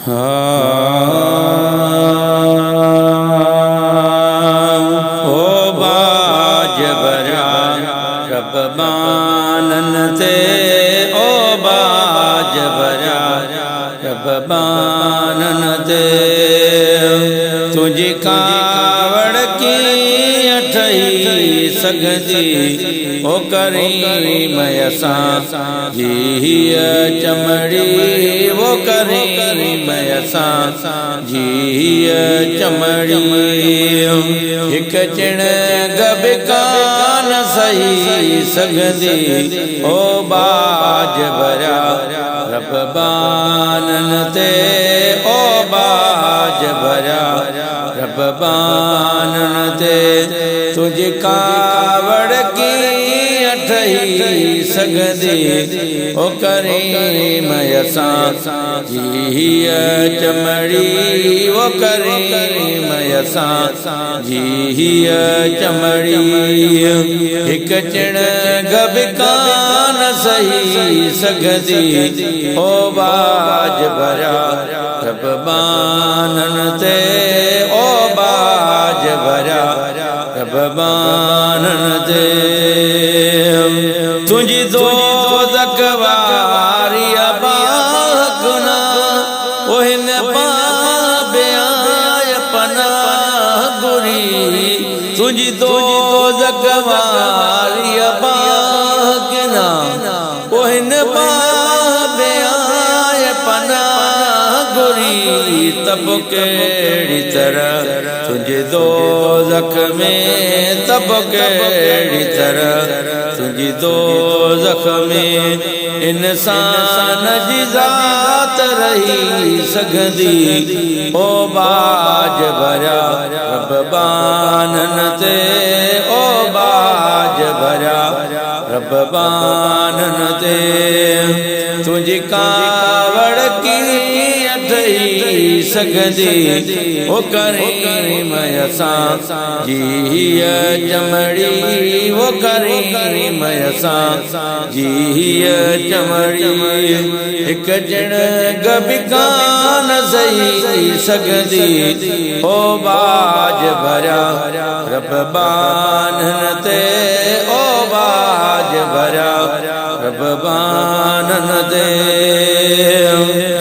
ओ बाज भरा रब बानन ते ओ बाज भरा रब बानन ते तुझी कावड़ की अठई सगदी ओ करीम असां जी चमड़ी वो करीम असां जी चमड़ी हिक चिण गब कान सही सगदी ओ बाज भरा रब बानन ते ओ बाज भरा रब बानन ते तुझी कावड़ की अठई सगदी ओ करीम असां जी चमड़ी वो करीम असां जी चमड़ी हिक चिण गब कान सही सगदी ओ बाज भरा रब बानन ते ओ बाज भरा रब बानन ते तुझी दोज़ख वारी बागुना ओहिन पाबे आय पनाह गुरी तुझी दोज़ख वारी बागुना ओहिन पाबे आय पनाह गुरी तब केड़ी तरह तुझे दोज़ख में तब केड़ी तरह तुझी दोज़ख में इंसान जी ज़ात रही सगदी ओ बाज भरा रब बानन ते ओ बाज भरा रब बानन ते तुझी कावड़ की अठई सगदी ओ करीम असां जी चमड़ी वो करीम असां जी चमड़ी हिक चिण गब कान सही सगदी ओ बाज भरा रब बानन ते ओ बाज भरा रब बानन ते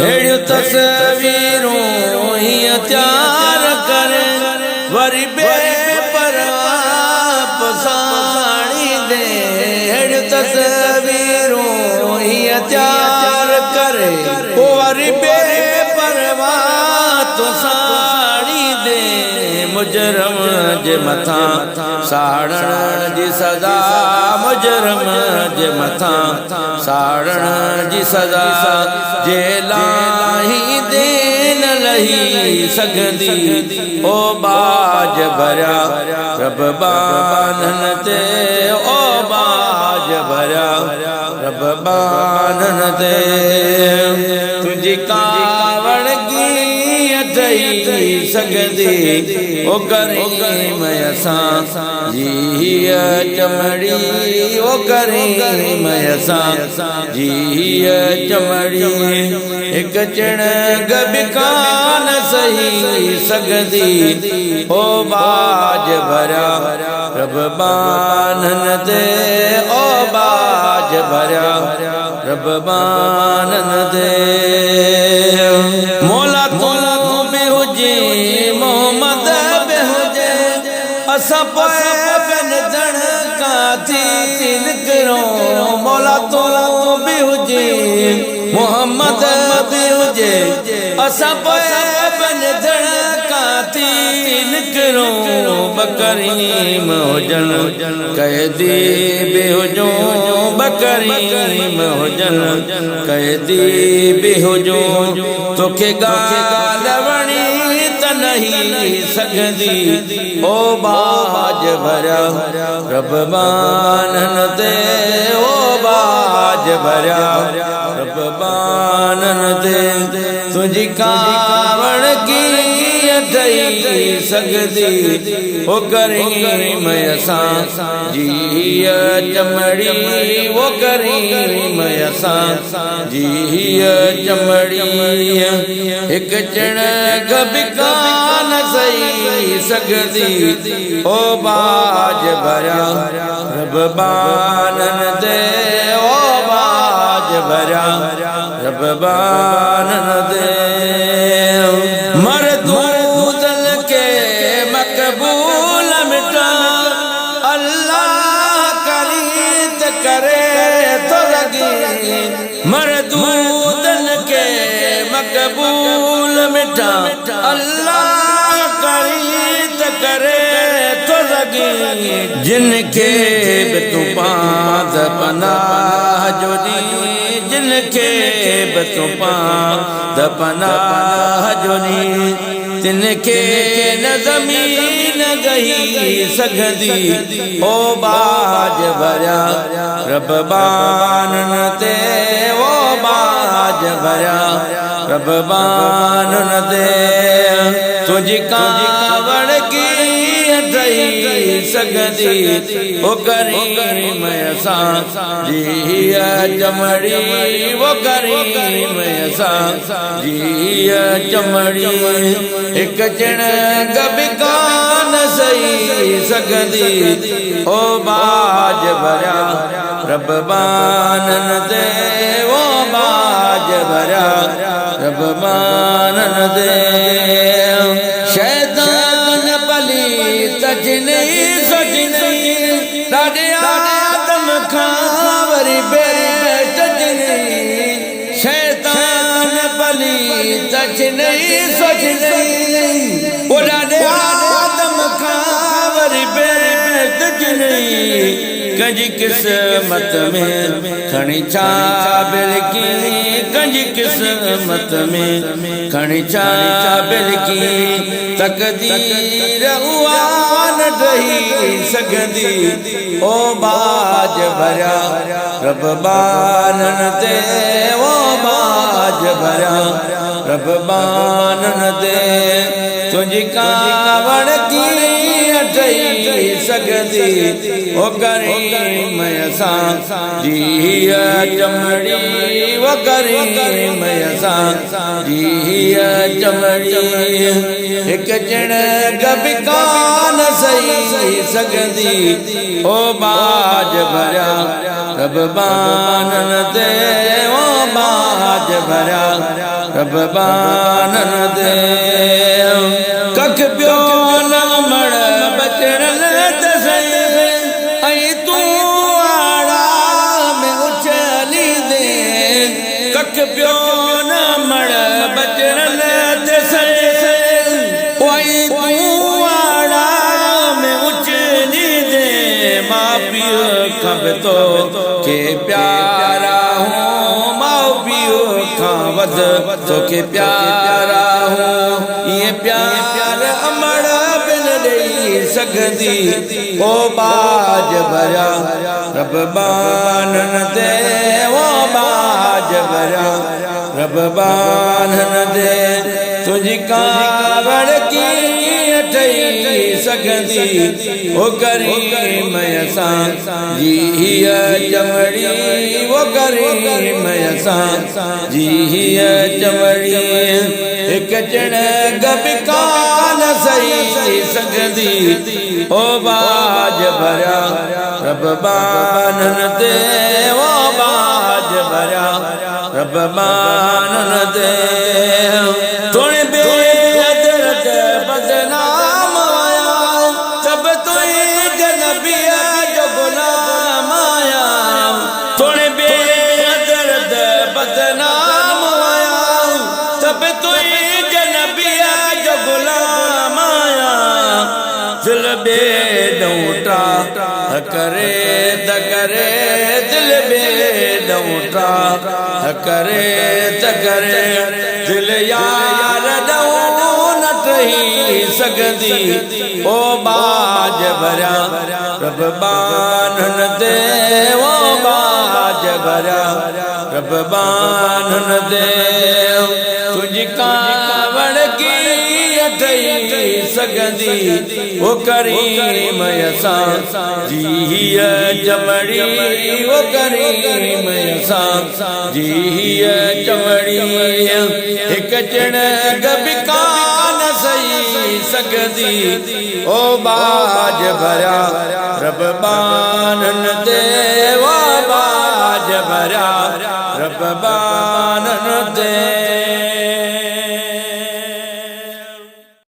हेड़ियूं तस्वीरूं हीअं तयार करे वरी बेपरवाह पसाणी दे हेड़ियूं तस्वीरूं हीअं तयार करे वरी बेपरवाह तुसाणी दे मुजरम जे मथां साड़ण जी सज़ा मुजरम जे मथां साड़ण जी सज़ा जे लाही देन लही सगदी ओ बाज भरा रब बानन ते ओ बाज भरा रब बानन ते तुझी कावड़ की अठई सगदी ओ करीम असां जी चमड़ी ओ करीम असां जी चमड़ी हिक चिण गब कान सही सगदी ओ बाज भरा रब बानन ते ओ बाज भरा रब बानन ते मौला तू बि हुजे मोहम्मद बि हुजे असां पोइ बिन जण काथी निकिरो मौला तू बि हुजे मोहम्मद बि हुजे असां पोइ बिन जण काथी निकिरो बकरीम हुजन कैदी बि हुजो बकरीम हुजन कैदी बि हुजो तोखे ॻाल्हि वणी त नहीं सगदी ओ बाज भरा रब बानन ते ओ बाज भरा रब बानन ते तुझी कावड़ की ठही सघंदी ओ करीम असां जी चमड़ी वो करीम असां जी चमड़ी हिक चिण गबिकान सही सघंदी ओ बाज भरिया रब बानन दे ओ बाज भरिया रब बानन दे मरदूदन के मकबूल मिटा अल्लाह करीत करे तो लगी मरदूदन के मकबूल मिटा अल्लाह करीत करे तो लगी जिनके भी तू पाद पनाह जो दी जिनके भी तू पाद पनाह जो दी तिनके न ज़मीन गही सघंदी ओ बाज भरिया रब बानन ते ओ बाज भरिया रब बानन ते तुझी कावड़ की ठही सघंदी ओ करीम असां जी चमड़ी वो करीम असां जी चमड़ी हिक चिण गबिकान सही सघंदी ओ बाज भरिया रब बानन दे ओ बाज भरिया रब बानन दे शैतान पली तज नहीं सज नहीं ॾाढे आदम खां वरी बेट नहीं शैतान पली तज नहीं सज नहीं ओ ॾाढे आदम खां वरी बेट नहीं कंजी किस्मत में खणी छा बिलकी कंजी किस्मत में खणी छा बिलकी तकदीर उहा न ठही सघंदी ओ बाज भरिया रब बानन ते ओ बाज भरिया रब बानन ते तुझी कावड़ की ठही सघंदी ओ करीम असां जी चमड़ी वो करीम असां जी चमड़ी हिक चिण गबिकान सही सघंदी ओ बाज भरिया रब बानन ते ओ बाज भरिया रब बानन ते कख पियो न मड़ बचड़न ते सही ऐं तूं आड़ा में उछली दे कख पियो न मड़ बचड़न ते सही ऐं तूं आड़ा में उछली दे मां पीउ खब तो के प्यारा हूँ मां पीउ खां वध तोखे प्यारा हूँ ये प्यार अमड़ बिन ॾेई सघंदी ओ बाज भरिया रब बानन ते ओ बाज भरिया रब बानन ते तुझी कावड़ की ठही सघंदी ओ करीम असां जी चमड़ी वो करीम असां जी चमड़ी हिक चिण गबिकान सही सघंदी ओ बाज भरिया रब बानन ते ओ बाज भरिया रब बानन ते तोड़े बेअदरत बदनाम आया सब तुझे नबिया जो गुलाम आया तोड़े बेअदरत बदनाम आया सब तुझे नबिया जो गुलाम आया दिल बेडौटा करे त करे दिल बेडौटा करे त करे दिल यार ॾऊं न ठही सघंदी ओ बाज भरिया रब बानन ते ओ बाज भरिया रब बानन ते तुझी कावड़ की ठही सघंदी वो करीम असां जी हीअ चमड़ी वो करीम असां जी हीअ चमड़ी हिक चिणग बि कान सही सघंदी ओ बाज भरिया रब बानन ते वो बाज भरिया रब बान